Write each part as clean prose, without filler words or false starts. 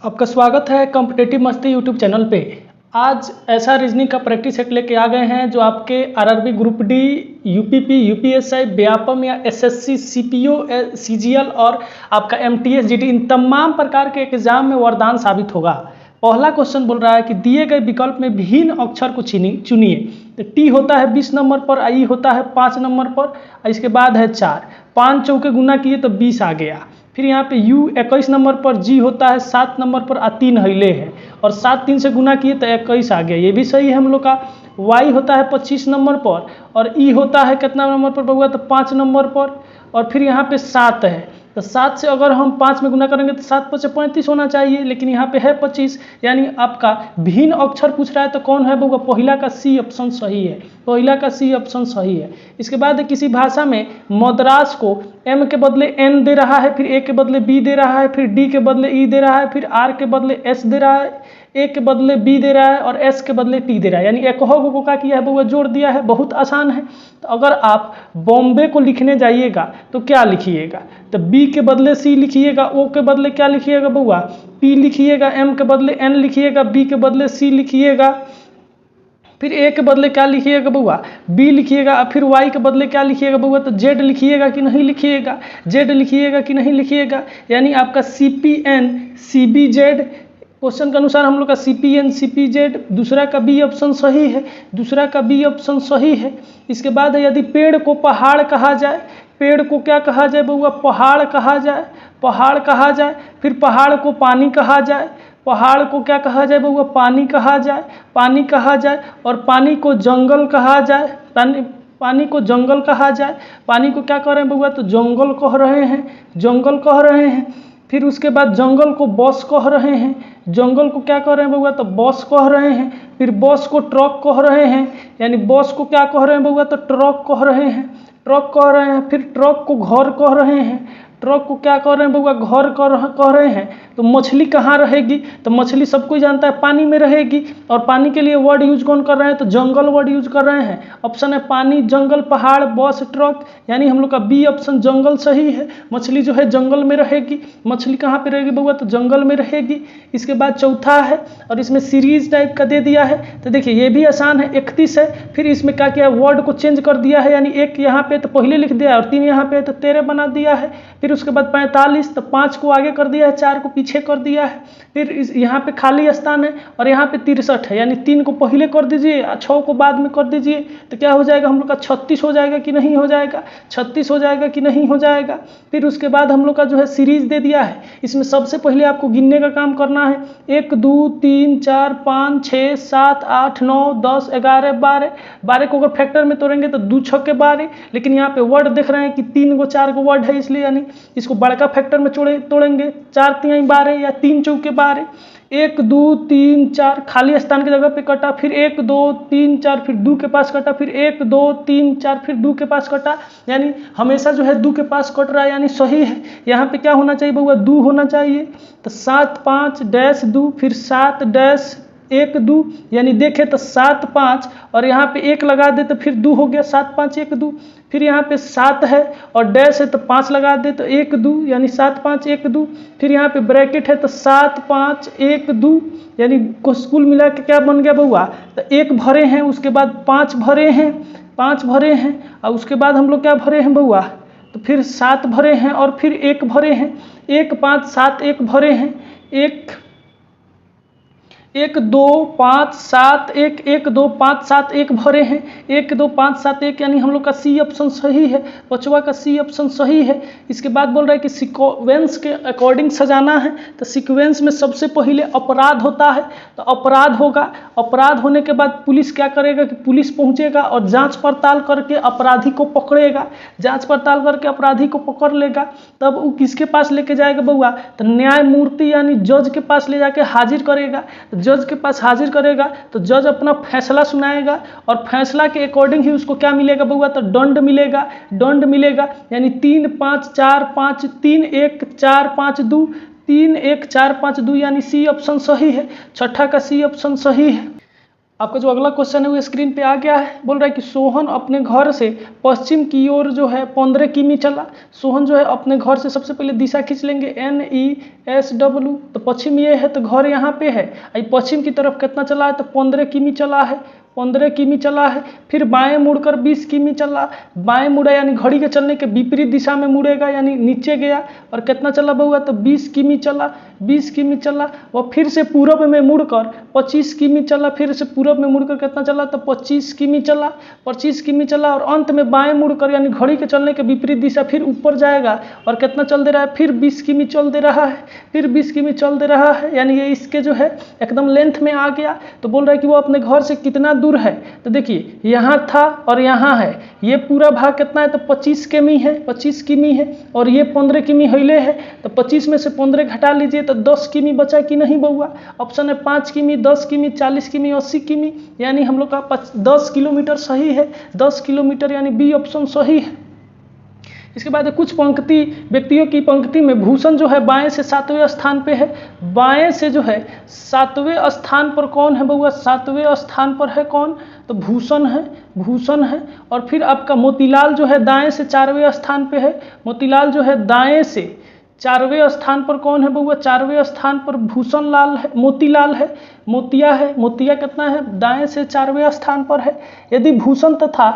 आपका स्वागत है कॉम्पिटेटिव मस्ती यूट्यूब चैनल पे। आज ऐसा रीजनिंग का प्रैक्टिस सेट लेके आ गए हैं जो आपके RRB group D, UPP, UPSI, Vyapam या एसएससी, सीपीओ, सीजीएल और आपका एमटीएस, जीडी, इन तमाम प्रकार के एग्जाम में वरदान साबित होगा। पहला क्वेश्चन बोल रहा है कि दिए गए विकल्प में विभिन्न अक्षर को चुनिए। तो टी होता है 20 नंबर पर, आई होता है 5 नंबर पर, इसके बाद है 4, 5 चौके गुना किए तो 20 आ गया। फिर यहाँ पे U 21 नंबर पर, G होता है 7 नंबर पर, 3 हिले है और 7 3 से गुना किए तो 21 आ गया, ये भी सही है हम लोग का। Y होता है 25 नंबर पर और E होता है कितना नंबर पर बउआ, तो 5 नंबर पर। और फिर यहाँ पे 7 है, तो 7 से अगर हम 5 में गुना करेंगे तो 7 5 35 होना चाहिए, लेकिन यहाँ पे है 25, यानी आपका भिन्न अक्षर पूछ रहा है तो कौन है बउआ, पहला का C ऑप्शन सही है, पहला का C ऑप्शन सही है। इसके बाद किसी भाषा में मद्रास को M के बदले N दे रहा है, फिर A के बदले B दे रहा है, फिर D के बदले E दे रहा है, फिर R के बदले S दे रहा है, A के बदले B दे रहा है और S के बदले T दे रहा है, यानी एक को क्या किया है बउआ, जोड़ दिया है। बहुत आसान है। तो अगर आप बॉम्बे को लिखने जाइएगा तो क्या लिखिएगा, तो B के बदले C लिखिएगा, O के बदले क्या लिखिएगा बउआ, P लिखिएगा, M के बदले N लिखिएगा, B के बदले C लिखिएगा, फिर A के बदले क्या लिखिएगा बउआ, B लिखिएगा, फिर Y के बदले क्या लिखिएगा बउआ, तो Z लिखिएगा कि नहीं लिखिएगा, Z लिखिएगा कि नहीं लिखिएगा, यानी आपका CPN CBZ, क्वेश्चन के अनुसार हम लोग का CPN CPZ, दूसरा का B ऑप्शन सही है, दूसरा का B ऑप्शन सही है। इसके बाद यदि पेड़ को पहाड़ कहा जाए, पेड़ को क्या कहा जाए बउआ, पहाड़ कहा जाए, पहाड़ कहा जाए। फिर पहाड़ को पानी कहा जाए, पहाड़ को क्या कहा जाए बउआ, पानी कहा जाए, पानी कहा जाए। और पानी को जंगल कहा जाए, पानी को जंगल कहा जाए। पानी को क्या कह रहे हैं बउआ, तो जंगल कह रहे हैं, जंगल कह रहे हैं। फिर उसके बाद जंगल को बस कह रहे हैं, जंगल को क्या कह रहे हैं बउआ, तो बस कह रहे हैं। फिर बस को ट्रक कह रहे हैं, यानी बस को क्या कह रहे हैं बउआ, तो ट्रक कह रहे हैं, ट्रक कह रहे हैं। फिर ट्रक को घर कह रहे हैं, ट्रक को क्या कह रहे हैं बउआ, घर कह रहे हैं। तो मछली कहाँ रहेगी, तो मछली सब कोई जानता है पानी में रहेगी, और पानी के लिए वर्ड यूज कौन कर रहे हैं, तो जंगल वर्ड यूज कर रहे हैं। ऑप्शन है पानी, जंगल, पहाड़, बस, ट्रक, यानी हम लोग का B ऑप्शन जंगल सही है। मछली जो है जंगल में रहेगी, मछली कहाँ पे रहेगी बउआ, तो जंगल में रहेगी। इसके बाद चौथा है और इसमें सीरीज टाइप का दे दिया है, तो देखिए ये भी आसान है, 31 है। फिर इसमें क्या किया, वर्ड को चेंज कर दिया है, यानी 1 यहाँ पे तो पहले लिख दिया है और 3 यहाँ पे तो 13 बना दिया है। फिर उसके बाद 45, तो 5 को आगे कर दिया है, 4 को पीछे कर दिया है। फिर यहाँ पे खाली स्थान है और यहाँ पे 63 है, यानी 3 को पहले कर दीजिए, 6 को बाद में कर दीजिए, तो क्या हो जाएगा हम लोग का 36 हो जाएगा कि नहीं हो जाएगा, 36 हो जाएगा कि नहीं हो जाएगा। फिर उसके बाद हम लोग का जो है सीरीज दे दिया है, इसमें सबसे पहले आपको गिनने का काम करना है। 1 2 3 4 5 6 7 8 9 10 11 12, 12 को अगर फैक्टर में तोड़ेंगे तो 2 6 12, लेकिन यहाँ पे वर्ड देख रहे हैं कि 3 को 4 को वर्ड है, इसलिए यानी इसको बड़का फैक्टर में तोड़ेंगे, 4 3 12 या 3 चौके 12। 1 2 3 4 खाली स्थान की जगह पे कटा, फिर 1 2 3 4 फिर 2 के पास कटा, फिर 1 2 3 4 फिर 2 के पास कटा, यानी हमेशा जो है 2 के पास कट रहा है, यानी सही है। यहाँ पे क्या होना चाहिए बउआ, 2 होना चाहिए। तो 7 5 डैश 2, फिर 7 डैश 1 2, यानी देखे तो 7 5 और यहाँ पे 1 लगा दे तो फिर 2 हो गया, 7 5 1 2। फिर यहाँ पे 7 है और डैश है तो 5 लगा दे तो 1 2, यानी 7 5 1 2। फिर यहाँ पे ब्रैकेट है तो 7 5 1 2, यानी कुल मिला के क्या बन गया बउआ, तो 1 भरे हैं, उसके बाद 5 भरे हैं, 5 भरे हैं, और उसके बाद हम लोग क्या भरे हैं बउआ, तो फिर 7 भरे हैं और फिर 1 भरे हैं, 1 5 7 1 भरे हैं, 1 1 2 5 7 1 1 2 5 7 1 भरे हैं, 1 2 5 7 1, यानी हम लोग का C ऑप्शन सही है, बचवा का C ऑप्शन सही है। इसके बाद बोल रहा है कि सीक्वेंस के अकॉर्डिंग सजाना है, तो सीक्वेंस में सबसे पहले अपराध होता है, तो अपराध होगा। अपराध होने के बाद पुलिस क्या करेगा कि पुलिस पहुंचेगा और जांच पड़ताल करके अपराधी को पकड़ेगा, जांच पड़ताल करके अपराधी को पकड़ लेगा, तब वो किसके पास लेके जाएगा बउआ, तो न्यायमूर्ति यानी जज के पास ले जाके हाजिर करेगा। जज के पास हाजिर करेगा तो जज अपना फैसला सुनाएगा और फैसला के अकॉर्डिंग ही उसको क्या मिलेगा बउआ, तो दंड मिलेगा, दंड मिलेगा, यानी 3 5 4 5 3 1 4 5 2, 3 1 4 5 2, यानी C ऑप्शन सही है, छठा का C ऑप्शन सही है। आपका जो अगला क्वेश्चन है वो स्क्रीन पे आ गया है। बोल रहा है कि सोहन अपने घर से पश्चिम की ओर जो है 15 किमी चला। सोहन जो है अपने घर से सबसे पहले दिशा खींच लेंगे NESW, तो पश्चिम ये है तो घर यहाँ पे है। पश्चिम की तरफ कितना चला है तो 15 किमी चला है, 15 किमी चला है। फिर बाएं मुड़कर 20 किमी चला। बाएं मुड़ा यानी घड़ी के चलने के विपरीत दिशा में मुड़ेगा, यानी नीचे गया। और कितना चला बउआ तो 20 किमी चला, 20 किमी चला। वह फिर से पूरब में मुड़कर 25 किमी चला। फिर से पूरब में मुड़कर कितना चला तो 25 किमी चला, 25 किमी चला। और अंत में बाएं मुड़कर यानी घड़ी के चलने के विपरीत दिशा फिर ऊपर जाएगा और कितना चल दे रहा है, फिर 20 किमी चल दे रहा है, फिर 20 किमी चल दे रहा है। यानी ये इसके जो है एकदम लेंथ में आ गया। तो बोल रहा है कि वो अपने घर से कितना दूर है, तो देखिए यहाँ था और यहाँ है। ये पूरा भाग कितना है तो 25 किमी है, 25 किमी है। और ये 15 किमी हिले है, तो 25 में से 15 घटा लीजिए तो 10 किमी बचा कि नहीं बउआ। ऑप्शन है 5 किमी, 10 किमी, 40 किमी, 80 किमी। यानी हम लोग का 10 किलोमीटर सही है, 10 किलोमीटर, यानी बी ऑप्शन सही है। इसके बाद कुछ पंक्ति व्यक्तियों की पंक्ति में भूषण जो है बाएं से 7वें स्थान पे है। बाएं से जो है 7वें स्थान पर कौन है बउआ, 7वें स्थान पर है कौन तो भूषण है, भूषण है। और फिर आपका मोतीलाल जो है दाएं से 4वें स्थान पे है। मोतीलाल जो है दाएं से 4वें स्थान पर कौन है बउआ, 4वें स्थान पर भूषण लाल है, मोतीलाल है। मोतिया है, मोतिया कितना है दाएं से 4वें स्थान पर है। यदि भूषण तथा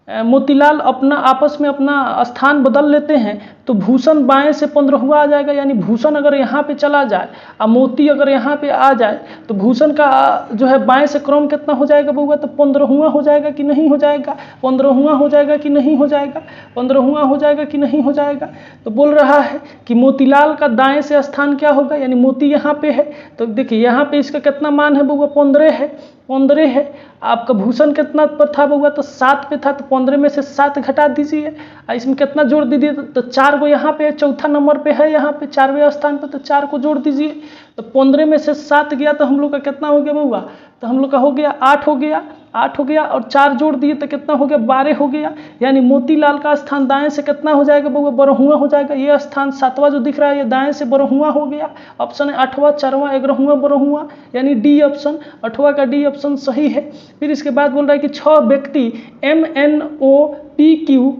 मोतीलाल अपना आपस में अपना स्थान बदल लेते हैं तो भूषण बाएं से 15वां आ जाएगा। यानी भूषण अगर यहाँ पे चला जाए और मोती अगर यहाँ पे आ जाए तो भूषण का जो है बाएं से क्रम कितना हो जाएगा बउआ तो 15वां हो जाएगा कि नहीं हो जाएगा, 15वां हो जाएगा कि नहीं हो जाएगा, 15वां हो जाएगा कि नहीं हो जाएगा। तो बोल रहा है कि मोतीलाल का दाएं से स्थान क्या होगा, यानी मोती यहाँ पे है तो देखिए यहाँ पे इसका कितना मान है बउआ 15 है, 15 है। आपका भूषण कितना पर था बउआ तो 7 पे था, तो 15 में से 7 घटा दीजिए। इसमें कितना जोड़ दीजिए तो 4 को यहाँ पे चौथा नंबर पे है, यहाँ पे 4वें स्थान पे, तो 4 को जोड़ दीजिए। तो 15 में से 7 गया तो हम लोग का कितना हो गया बउआ, तो हम लोग का हो गया 8 हो गया, 8 हो गया। और 4 जोड़ दिए तो कितना हो गया 12 हो गया। यानी मोतीलाल का स्थान दाएं से कितना हो जाएगा बउआ 12वां हो जाएगा। ये स्थान 7वां जो दिख रहा है ये दाएं से 12वां हो गया। ऑप्शन है 8वां, 4वां, 11वां, 12वां, यानी डी ऑप्शन, 8वां का डी ऑप्शन सही है। फिर इसके बाद बोल रहा है कि 6 व्यक्ति MNOPQ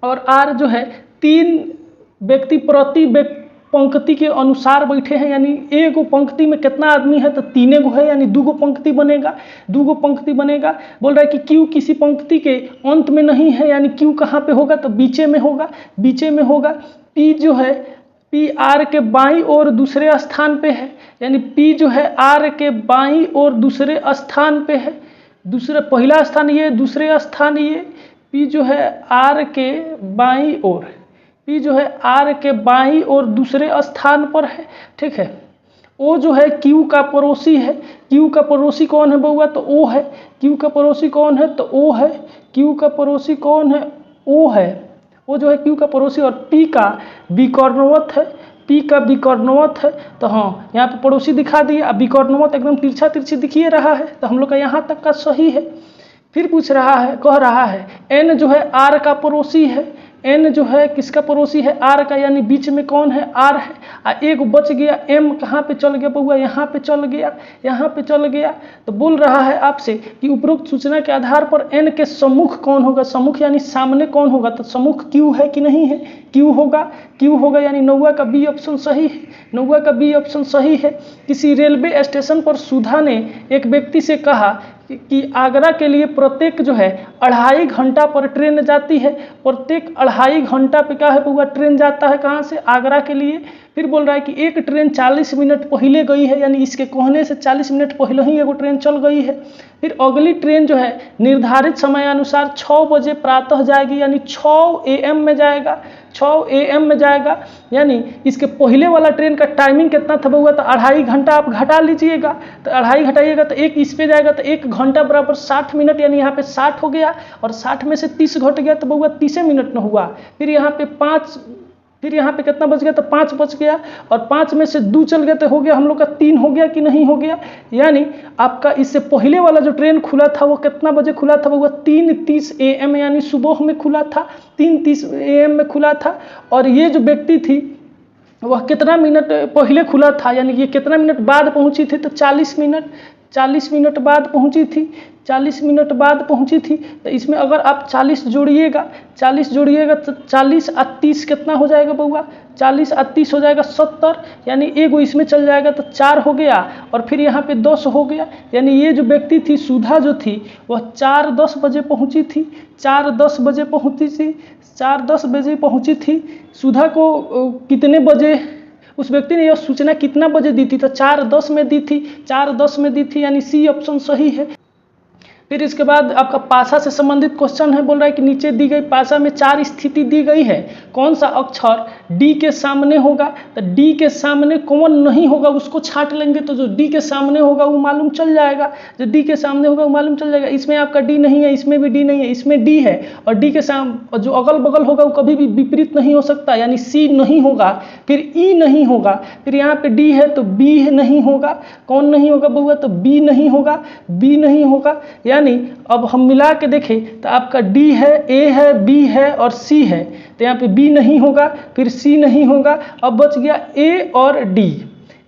और R जो है 3 व्यक्ति प्रति पंक्ति के अनुसार बैठे हैं। यानी एक पंक्ति में कितना आदमी है तो 3 गो है, यानी 2 गो पंक्ति बनेगा, 2 गो पंक्ति बनेगा। बोल रहा है कि क्यू किसी पंक्ति के अंत में नहीं है, यानी क्यू कहाँ पे होगा तो बीचे में होगा, बीचे में होगा। पी जो है पी आर के बाईं ओर दूसरे स्थान पे है, यानी पी जो है आर के बाईं ओर दूसरे स्थान पे है। दूसरे पहला स्थान ये, दूसरे स्थान ये। पी जो है आर के बाईं ओर, पी जो है आर के बाईं ओर दूसरे स्थान पर है, ठीक है। ओ जो है क्यू का पड़ोसी है। क्यू का पड़ोसी कौन है बउआ तो ओ है। क्यू का पड़ोसी कौन है तो ओ है। क्यू का पड़ोसी कौन है ओ है, ओ जो है क्यू का पड़ोसी। और पी का विकर्णवत है, पी का विकर्णवत है। तो हाँ यहाँ पे पड़ोसी दिखा दिए, अब विकर्णवत एकदम तिरछा तिरछी दिखिए रहा है, तो हम लोग का यहाँ तक का सही है। फिर पूछ रहा है, कह रहा है एन जो है आर का पड़ोसी है। एन जो है किसका पड़ोसी है आर का, यानी बीच में कौन है आर है। एक बच गया एम, कहाँ पे चल गया बउआ यहाँ पे चल गया, यहाँ पे चल गया। तो बोल रहा है आपसे कि उपरोक्त सूचना के आधार पर एन के सम्मुख कौन होगा, सम्मुख यानी सामने कौन होगा तो सम्मुख क्यू है कि नहीं है, क्यू होगा, क्यू होगा। यानी 9वां का बी ऑप्शन सही है, 9वां का बी ऑप्शन सही है। किसी रेलवे स्टेशन पर सुधा ने एक व्यक्ति से कहा कि आगरा के लिए प्रत्येक जो है 2.5 घंटा पर ट्रेन जाती है। प्रत्येक 2.5 घंटा पे क्या है बउआ ट्रेन जाता है, कहाँ से आगरा के लिए। फिर बोल रहा है कि एक ट्रेन 40 मिनट पहले गई है, यानी इसके कहने से 40 मिनट पहले ही एगो ट्रेन चल गई है। फिर अगली ट्रेन जो है निर्धारित समय अनुसार 6 बजे प्रातः जाएगी, यानी 6 AM में जाएगा, 6 AM में जाएगा। यानी इसके पहले वाला ट्रेन का टाइमिंग कितना था बउआ तो 2.5 घंटा आप घटा लीजिएगा, तो 2.5 घटाइएगा तो 1 इस पे जाएगा, तो 1 घंटा बराबर 60 मिनट, यानी यहाँ पे 60 हो गया। और 60 में से 30 घट गया तो बउआ 30 मिनट न हुआ। फिर यहाँ पे 5, फिर यहाँ पे कितना बच गया तो 5 बच गया। और 5 में से 2 चल गया तो हो गया हम लोग का 3 हो गया कि नहीं हो गया। यानी आपका इससे पहले वाला जो ट्रेन खुला था वो कितना बजे खुला था बउआ 3:30 AM, यानी सुबह में खुला था, 3:30 AM में खुला था। और ये जो व्यक्ति थी वह कितना मिनट पहले खुला था, यानी ये कितना मिनट बाद पहुंची थी तो 40 मिनट, 40 मिनट बाद पहुंची थी, 40 मिनट बाद पहुंची थी। तो इसमें अगर आप 40 जोड़िएगा तो 40 और 30 कितना हो जाएगा बउआ? 40 और 30 हो जाएगा 70, यानी एगो इसमें चल जाएगा तो 4 हो गया, और फिर यहाँ पे 10 हो गया। यानी ये जो व्यक्ति थी सुधा जो थी वह 4:10 बजे पहुँची थी, 4:10 बजे पहुँची थी, 4:10 बजे पहुँची थी। सुधा को कितने बजे उस व्यक्ति ने यह सूचना कितना बजे दी थी? तो 4:10 में दी थी, 4:10 में दी थी, यानी सी ऑप्शन सही है। फिर इसके बाद आपका पासा से संबंधित क्वेश्चन है, बोल रहा है कि नीचे दी गई पासा में 4 स्थिति दी गई है, कौन सा अक्षर डी के सामने होगा? तो डी के सामने कौन नहीं होगा उसको छांट लेंगे, तो जो डी के सामने होगा वो मालूम चल जाएगा, जो डी के सामने होगा वो मालूम चल जाएगा। इसमें आपका डी नहीं है, इसमें भी डी नहीं है, इसमें डी है, और डी के सामने जो अगल बगल होगा वो कभी भी विपरीत नहीं हो सकता, यानी सी नहीं होगा, फिर ई नहीं होगा, फिर यहाँ पे डी है तो बी नहीं होगा, कौन नहीं होगा बउआ? तो बी नहीं होगा, बी नहीं होगा। यानी अब हम मिला के देखें तो आपका डी है, ए है, बी है और सी है, तो यहाँ पे बी नहीं होगा, फिर सी नहीं होगा, अब बच गया ए और डी,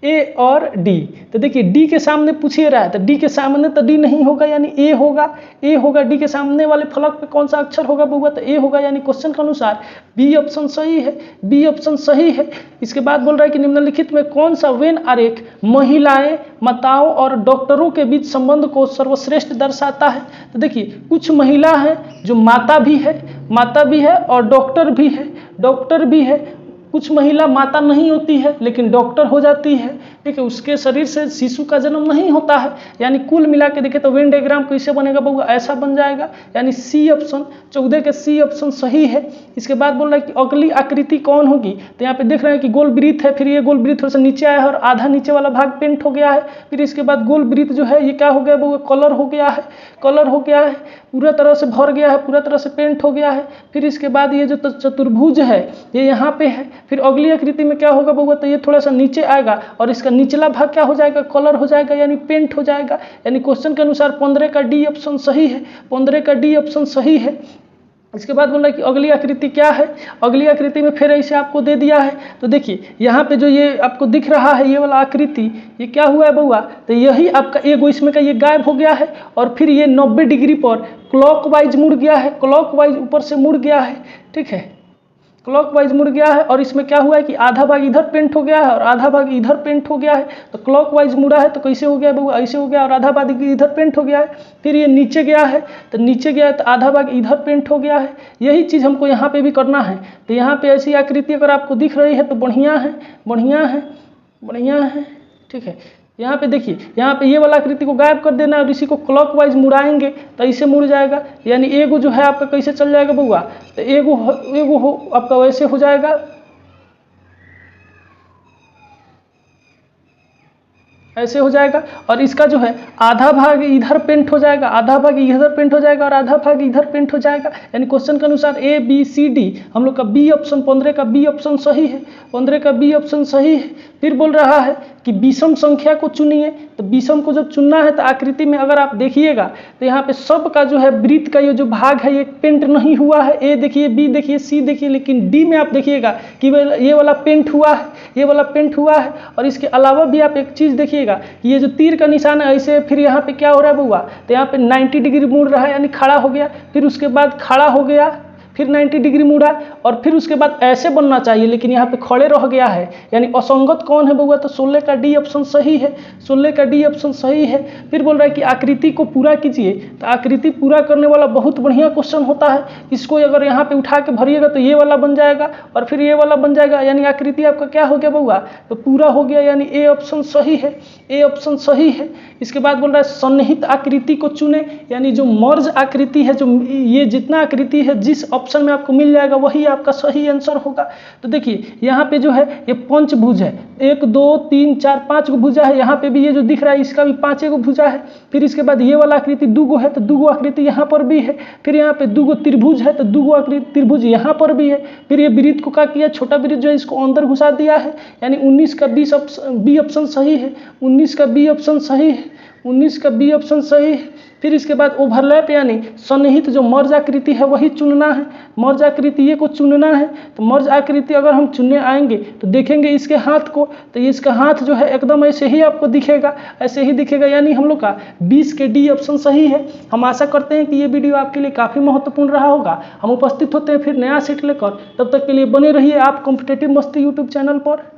ए और डी। तो देखिए डी के सामने पूछिए रहा है, तो डी के सामने तो डी नहीं होगा, यानी ए होगा, ए होगा। डी के सामने वाले फलक पे कौन सा अक्षर होगा बउआ? तो ए होगा, यानी क्वेश्चन के अनुसार बी ऑप्शन सही है, बी ऑप्शन सही है। इसके बाद बोल रहा है कि निम्नलिखित में कौन सा वेन आरेख महिलाएं, माताओं और डॉक्टरों के बीच संबंध को सर्वश्रेष्ठ दर्शाता है? तो देखिए कुछ महिला है जो माता भी है और डॉक्टर भी है, डॉक्टर भी है। कुछ महिला माता नहीं होती है लेकिन डॉक्टर हो जाती है, ठीक है, उसके शरीर से शिशु का जन्म नहीं होता है। यानी कुल मिला के देखें तो वेन डायग्राम कैसे बनेगा बउआ? ऐसा बन जाएगा, यानी सी ऑप्शन 14 के सी ऑप्शन सही है। इसके बाद बोल रहा है कि अगली आकृति कौन होगी? तो यहाँ पे देख रहे हैं कि गोल वृत्त है, फिर ये गोल वृत्त थोड़ा सा नीचे आया है और आधा नीचे वाला भाग पेंट हो गया है। फिर इसके बाद गोल वृत्त जो है ये क्या हो गया बउआ? कलर हो गया है, कलर हो गया है, पूरा तरह से भर गया है, पूरा तरह से पेंट हो गया है। फिर इसके बाद ये जो चतुर्भुज है ये यहाँ पे है। फिर अगली आकृति में क्या होगा बउआ? तो ये थोड़ा सा नीचे आएगा और इसका निचला भाग क्या हो जाएगा? कलर हो जाएगा, यानी पेंट हो जाएगा। यानी क्वेश्चन के अनुसार 15 का डी ऑप्शन सही है, 15 का डी ऑप्शन सही है। इसके बाद बोल रहा है कि अगली आकृति क्या है? अगली आकृति में फिर ऐसे आपको दे दिया है, तो देखिए यहाँ पे जो ये आपको दिख रहा है ये वाला आकृति, ये क्या हुआ है बउआ? तो यही आपका एगो इसमें का ये गायब हो गया है और फिर ये 90 डिग्री पर क्लॉकवाइज मुड़ गया है, क्लॉकवाइज ऊपर से मुड़ गया है, ठीक है, क्लॉकवाइज मुड़ गया है। और इसमें क्या हुआ है कि आधा भाग इधर पेंट हो गया है और आधा भाग इधर पेंट हो गया है। तो क्लॉकवाइज मुड़ा है तो कैसे हो गया बउआ? ऐसे हो गया, और आधा भाग इधर पेंट हो गया है। फिर ये नीचे गया है तो नीचे गया है तो आधा भाग इधर पेंट हो गया है। यही चीज़ हमको यहाँ पे भी करना है। तो यहाँ पे ऐसी आकृति अगर आपको दिख रही है तो बढ़िया है, बढ़िया है, बढ़िया है, ठीक है। यहाँ पे देखिए, यहाँ पे ये वाला आकृति को गायब कर देना है और इसी को क्लॉकवाइज मुड़ाएंगे तो ऐसे मुड़ जाएगा। यानी एगो जो है आपका कैसे चल जाएगा बउआ? तो एगो हो आपका वैसे हो जाएगा, ऐसे हो जाएगा। और इसका जो है आधा भाग इधर पेंट हो जाएगा, आधा भाग इधर पेंट हो जाएगा और आधा भाग इधर पेंट हो जाएगा। यानी क्वेश्चन के अनुसार ए बी सी डी हम लोग का बी ऑप्शन 15 का बी ऑप्शन सही है, 15 का बी ऑप्शन सही है। फिर बोल रहा है कि विषम संख्या को चुनिए। तो विषम को जब चुनना है तो आकृति में अगर आप देखिएगा तो यहाँ पे सब का जो है वृत्त का ये जो भाग है ये पेंट नहीं हुआ है। ए देखिए, बी देखिए, सी देखिए, लेकिन डी में आप देखिएगा कि ये वाला पेंट हुआ है, ये वाला पेंट हुआ है। और इसके अलावा भी आप एक चीज़ देखिएगा कि ये जो तीर का निशान है ऐसे, फिर यहाँ पे क्या हो रहा है बउआ? तो यहाँ पे 90 डिग्री मुड़ रहा है, यानी खड़ा हो गया, फिर उसके बाद खड़ा हो गया, फिर 90 डिग्री मुड़ा और फिर उसके बाद ऐसे बनना चाहिए लेकिन यहाँ पे खड़े रह गया है। यानी असंगत कौन है बउआ? तो 16 का डी ऑप्शन सही है, 16 का डी ऑप्शन सही है। फिर बोल रहा है कि आकृति को पूरा कीजिए। तो आकृति पूरा करने वाला बहुत बढ़िया क्वेश्चन होता है। इसको अगर यहाँ पे उठा के भरिएगा तो ये वाला बन जाएगा और फिर ये वाला बन जाएगा। यानी आकृति आपका क्या हो गया बउआ? तो पूरा हो गया, यानी ए ऑप्शन सही है, ए ऑप्शन सही है। इसके बाद बोल रहा है सन्निहित आकृति को चुने, यानी जो मर्ज आकृति है, जो ये जितना आकृति है जिस ऑप्शन में आपको मिल जाएगा वही आपका सही आंसर होगा। तो देखिए यहाँ पे जो है ये पंचभुज है, 1 2 3 4 5 गो भुजा है। यहाँ पे भी ये जो दिख रहा है इसका भी 5 गो भुजा है। फिर इसके बाद ये वाला आकृति 2 गो है तो 2 गो आकृति यहाँ पर भी है। फिर यहाँ पे 2 गो त्रिभुज है तो 2 गो आकृति त्रिभुज यहाँ पर भी है। फिर ये वृत्त को क्या किया? छोटा वृत्त जो है इसको अंदर घुसा दिया है। यानी 19 का बी ऑप्शन सही है, 19 19 का बी ऑप्शन सही है, 19 का बी ऑप्शन सही है। फिर इसके बाद ओवरलैप यानी सन्निहित जो मर्ज आकृति है वही चुनना है, मर्ज आकृति ये को चुनना है। तो मर्ज आकृति अगर हम चुनने आएंगे तो देखेंगे इसके हाथ को, तो इसका हाथ जो है एकदम ऐसे ही आपको दिखेगा, ऐसे ही दिखेगा, यानी हम लोग का 20 के डी ऑप्शन सही है। हम आशा करते हैं कि ये वीडियो आपके लिए काफ़ी महत्वपूर्ण रहा होगा। हम उपस्थित होते हैं फिर नया सेट लेकर, तब तक के लिए बने रहिए आप कॉम्पिटिटिव मस्ती यूट्यूब चैनल पर।